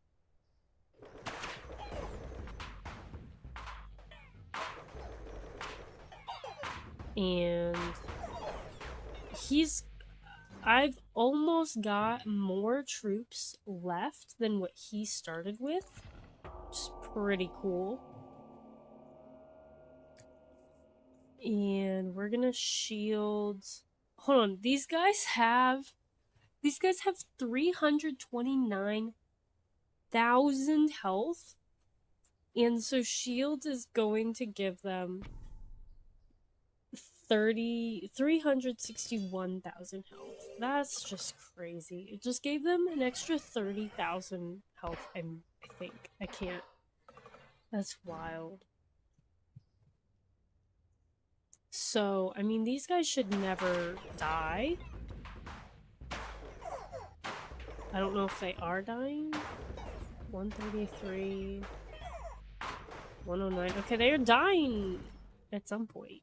And I've almost got more troops left than what he started with, which is pretty cool. And we're gonna shield. Hold on, these guys have 329,000 health, and so shield is going to give them 361,000 health. That's just crazy. It just gave them an extra 30,000 health, I think. I can't. That's wild. So, I mean, these guys should never die. I don't know if they are dying. 133. 109. Okay, they are dying at some point.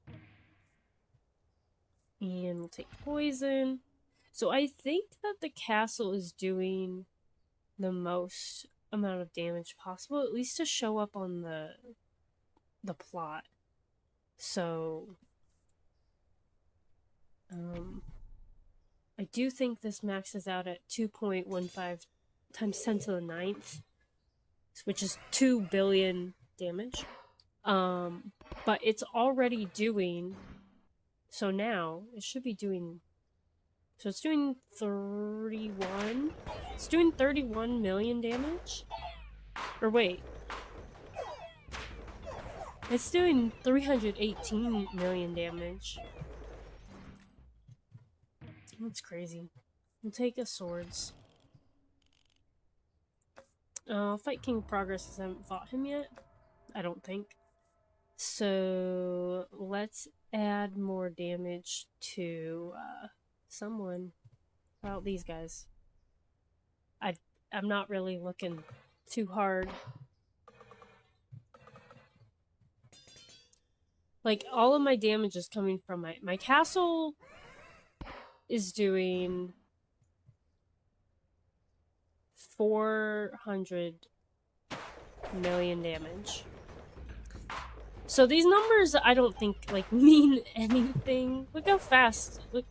And we'll take poison. So I think that the castle is doing the most amount of damage possible, at least to show up on the plot. So I do think this maxes out at 2.15 times 10 to the ninth, which is 2 billion damage. But it's already doing, so now it should be doing, so it's doing 31, it's doing 31 million damage? Or wait, it's doing 318 million damage. That's crazy. We'll take a swords. Fight King of Progress, because I haven't fought him yet. I don't think. So let's add more damage to someone. Well, these guys. I'm not really looking too hard. Like, all of my damage is coming from my castle is doing 400 million damage. So these numbers I don't think like mean anything. Look how fast. Look,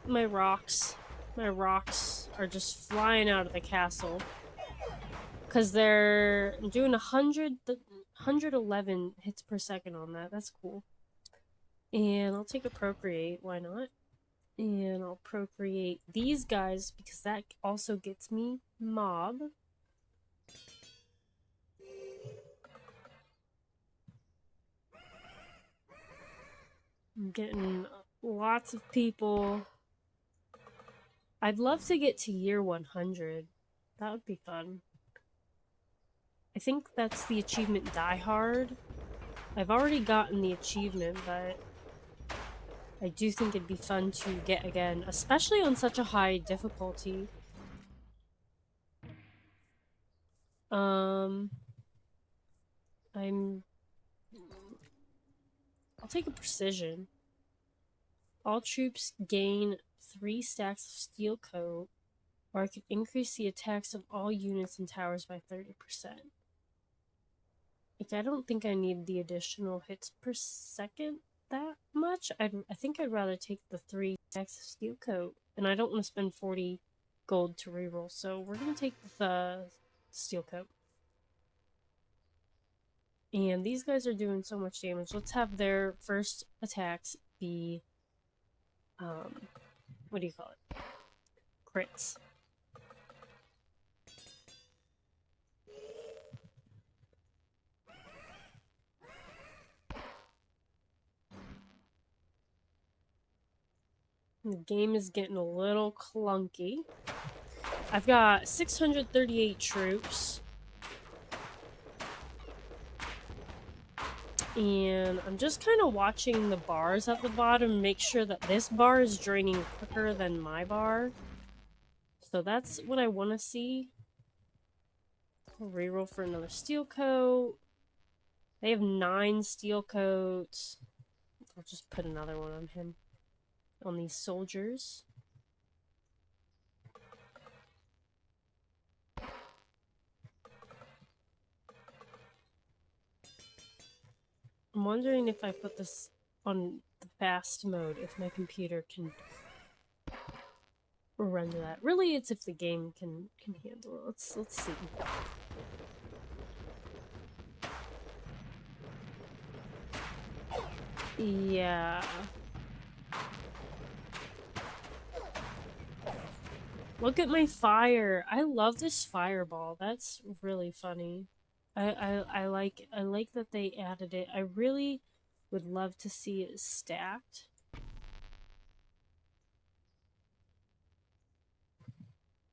my rocks. My rocks are just flying out of the castle. Because they're doing 111 hits per second on that. That's cool. And I'll take a procreate. Why not? And I'll procreate these guys because that also gets me mob. I'm getting lots of people. I'd love to get to year 100. That would be fun. I think that's the achievement Die Hard. I've already gotten the achievement, but I do think it'd be fun to get again, especially on such a high difficulty. I'll take a precision. All troops gain 3 stacks of steel coat, or I could increase the attacks of all units and towers by 30%. Like, I don't think I need the additional hits per second that much. I think I'd rather take the 3 stacks of steel coat, and I don't want to spend 40 gold to reroll, so we're gonna take the steel coat. And these guys are doing so much damage. Let's have their first attacks be, what do you call it? Crits. The game is getting a little clunky. I've got 638 troops. And I'm just kind of watching the bars at the bottom, make sure that this bar is draining quicker than my bar. So that's what I want to see. I'll reroll for another steel coat. They have 9 steel coats. I'll just put another one on him. On these soldiers. I'm wondering if I put this on the fast mode, if my computer can render that. Really, it's if the game can handle it. Let's see. Yeah. Look at my fire. I love this fireball. That's really funny. I like that they added it. I really would love to see it stacked.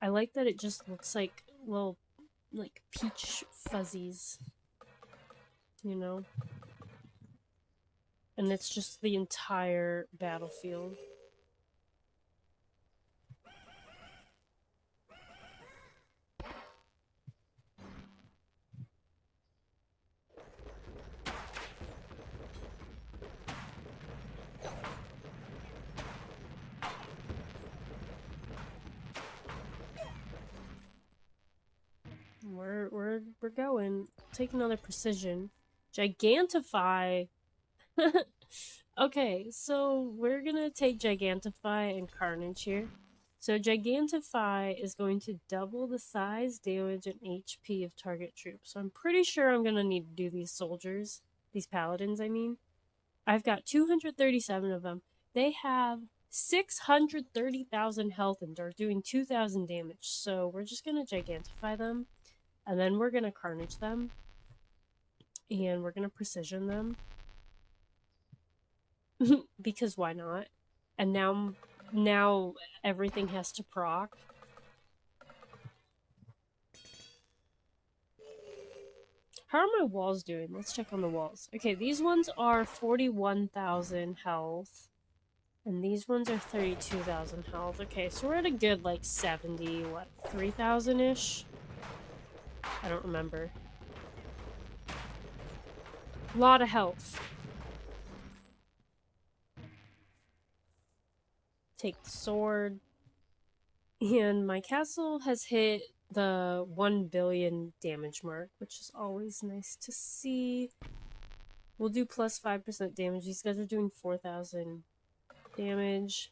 I like that it just looks like little like peach fuzzies. You know? And it's just the entire battlefield. we're going. Take another precision. Gigantify. Okay, so we're gonna take Gigantify and Carnage here. So Gigantify is going to double the size, damage, and HP of target troops. So I'm pretty sure I'm gonna need to do these soldiers. These paladins, I mean. I've got 237 of them. They have 630,000 health and are doing 2,000 damage. So we're just gonna Gigantify them. And then we're gonna Carnage them. And we're gonna Precision them. Because why not? And now everything has to proc. How are my walls doing? Let's check on the walls. Okay, these ones are 41,000 health. And these ones are 32,000 health. Okay, so we're at a good, like, 70, what, 3,000-ish? I don't remember. A lot of health. Take the sword. And my castle has hit the 1 billion damage mark, which is always nice to see. We'll do plus 5% damage. These guys are doing 4,000 damage.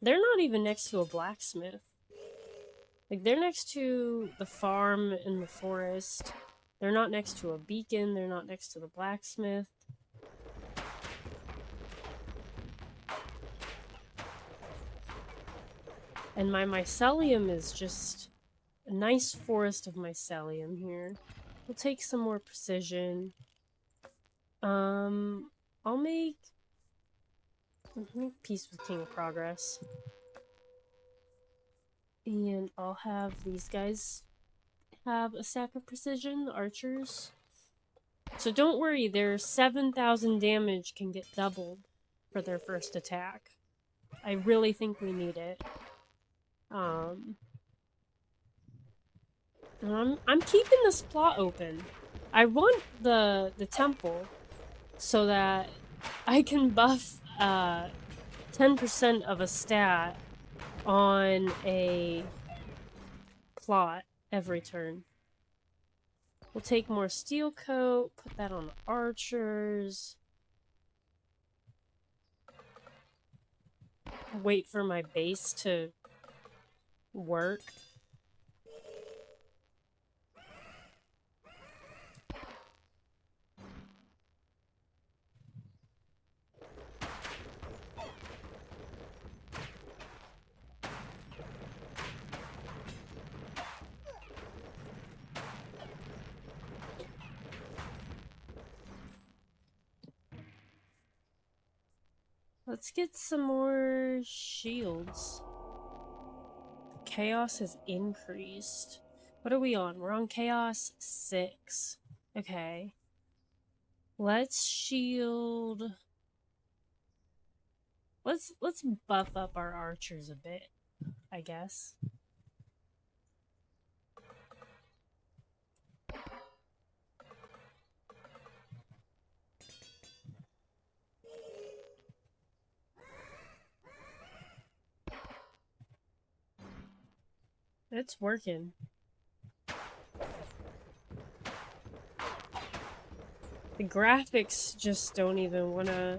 They're not even next to a blacksmith. Like, they're next to the farm in the forest. They're not next to a beacon. They're not next to the blacksmith. And my mycelium is just a nice forest of mycelium here. We'll take some more precision. I'll make peace with King of Progress. And I'll have these guys have a stack of precision, archers. So don't worry, their 7,000 damage can get doubled for their first attack. I really think we need it. I'm keeping this plot open. I want the temple so that I can buff 10% of a stat on a plot every turn. We'll take more steel coat, put that on the archers. Wait for my base to work. Let's get some more shields. Chaos has increased. What are we on? We're on Chaos 6. Okay. Let's shield... Let's buff up our archers a bit, I guess. It's working. The graphics just don't even want to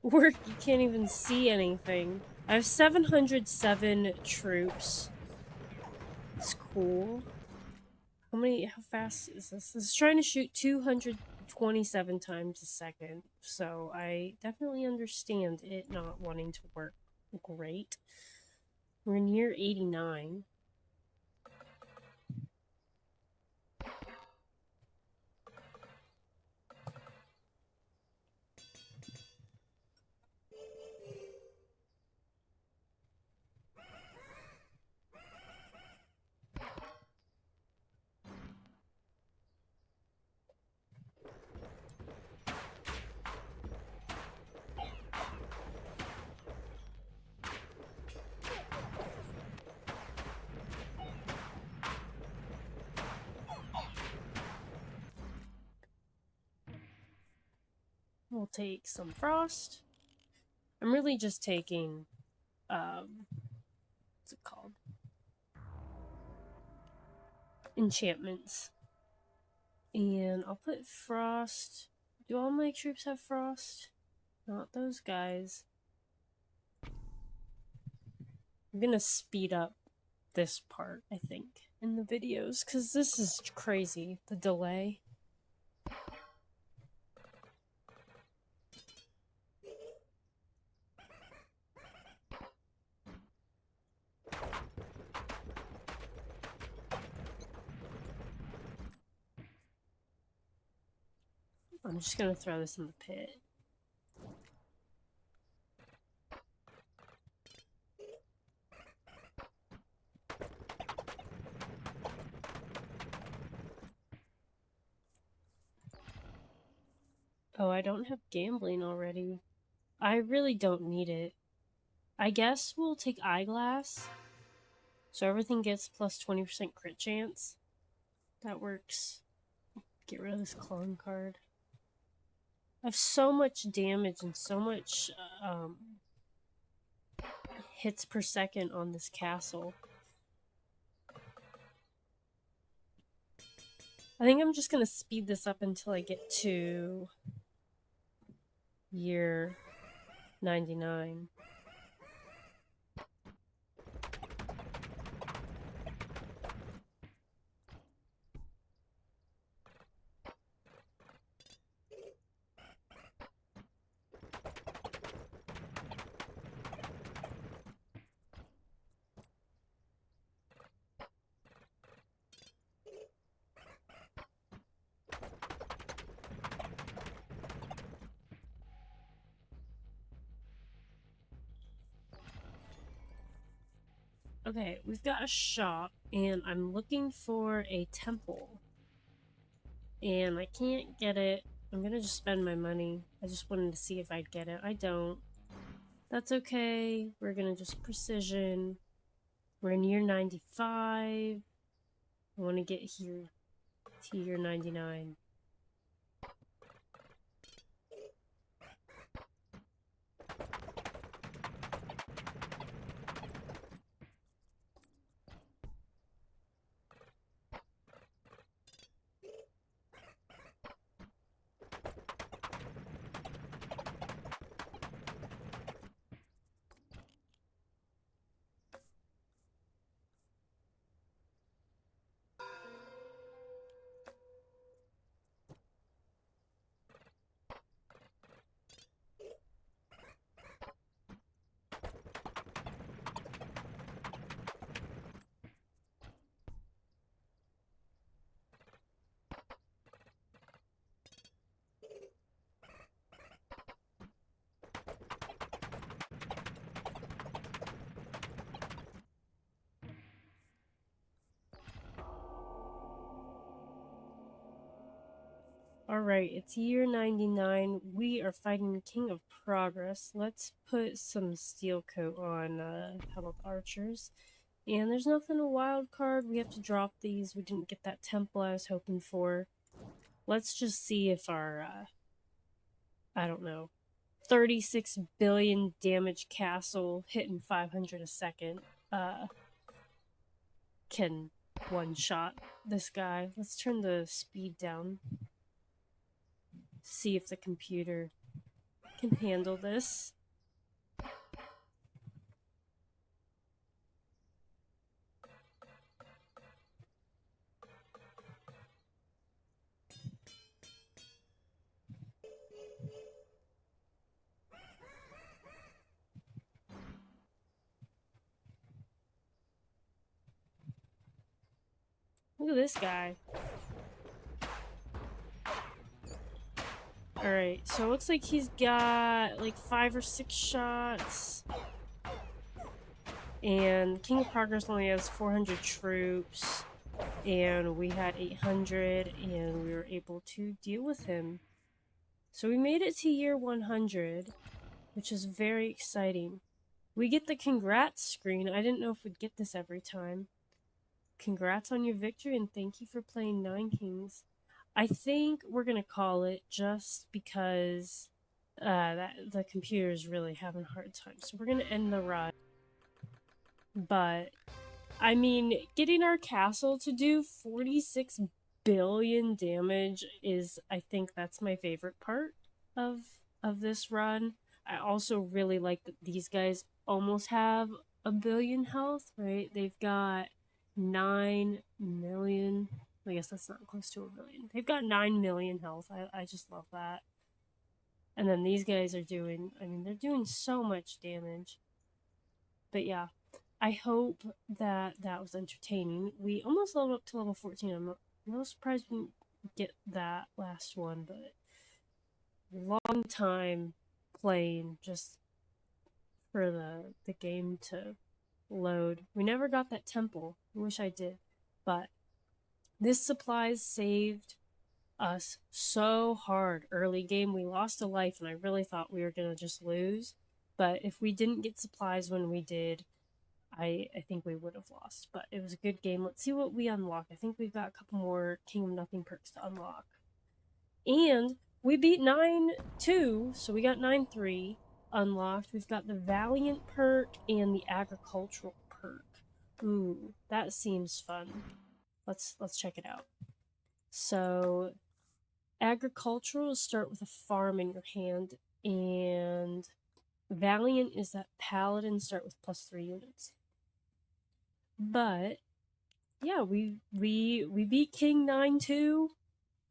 work. You can't even see anything. I have 707 troops. It's cool. How fast is this? This is trying to shoot 227 times a second. So I definitely understand it not wanting to work great. We're near 89. We'll take some frost. I'm really just taking, what's it called? enchantments. And I'll put frost. Do all my troops have frost? Not those guys. I'm gonna speed up this part, I think, in the videos, because this is crazy, the delay. I'm just gonna throw this in the pit. Oh, I don't have gambling already. I really don't need it. I guess we'll take eyeglass. So everything gets plus 20% crit chance. That works. Get rid of this clone card. I have so much damage and so much hits per second on this castle. I think I'm just going to speed this up until I get to year 99. Okay, we've got a shop, and I'm looking for a temple. And I can't get it. I'm gonna just spend my money. I just wanted to see if I'd get it. I don't. That's okay. We're gonna just precision. We're in year 95. I want to get here to year 99. Alright, it's year 99. We are fighting King of Progress. Let's put some steel coat on, how about the archers? And there's nothing a wild card. We have to drop these. We didn't get that temple I was hoping for. Let's just see if our, I don't know, 36 billion damage castle hitting 500 a second, can one-shot this guy. Let's turn the speed down. See if the computer can handle this. Look at this guy. Alright, so it looks like he's got like 5 or 6 shots. And King of Progress only has 400 troops. And we had 800, and we were able to deal with him. So we made it to year 100, which is very exciting. We get the congrats screen. I didn't know if we'd get this every time. Congrats on your victory, and thank you for playing Nine Kings. I think we're gonna call it just because that the computer is really having a hard time. So we're gonna end the run. But I mean, getting our castle to do 46 billion damage is, I think that's my favorite part of this run. I also really like that these guys almost have a billion health, right? They've got 9 million. I guess that's not close to a billion. They've got 9 million health. I just love that. And then these guys are doing, I mean, they're doing so much damage. But yeah, I hope that that was entertaining. We almost leveled up to level 14. I'm a little surprised we didn't get that last one, but long time playing just for the game to load. We never got that temple. I wish I did. But this supplies saved us so hard early game. We lost a life and I really thought we were going to just lose. But if we didn't get supplies when we did, I think we would have lost, but it was a good game. Let's see what we unlock. I think we've got a couple more King of Nothing perks to unlock. And we beat 9-2, so we got 9-3 unlocked. We've got the Valiant perk and the Agricultural perk. Ooh, that seems fun. Let's check it out. So, Agricultural is start with a farm in your hand, and Valiant is that Paladin start with +3 units. But yeah, we beat King 9-2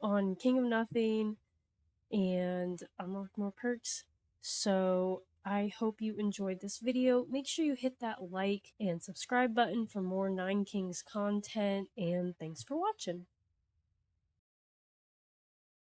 on King of Nothing and unlocked more perks. So I hope you enjoyed this video. Make sure you hit that like and subscribe button for more Nine Kings content, and thanks for watching.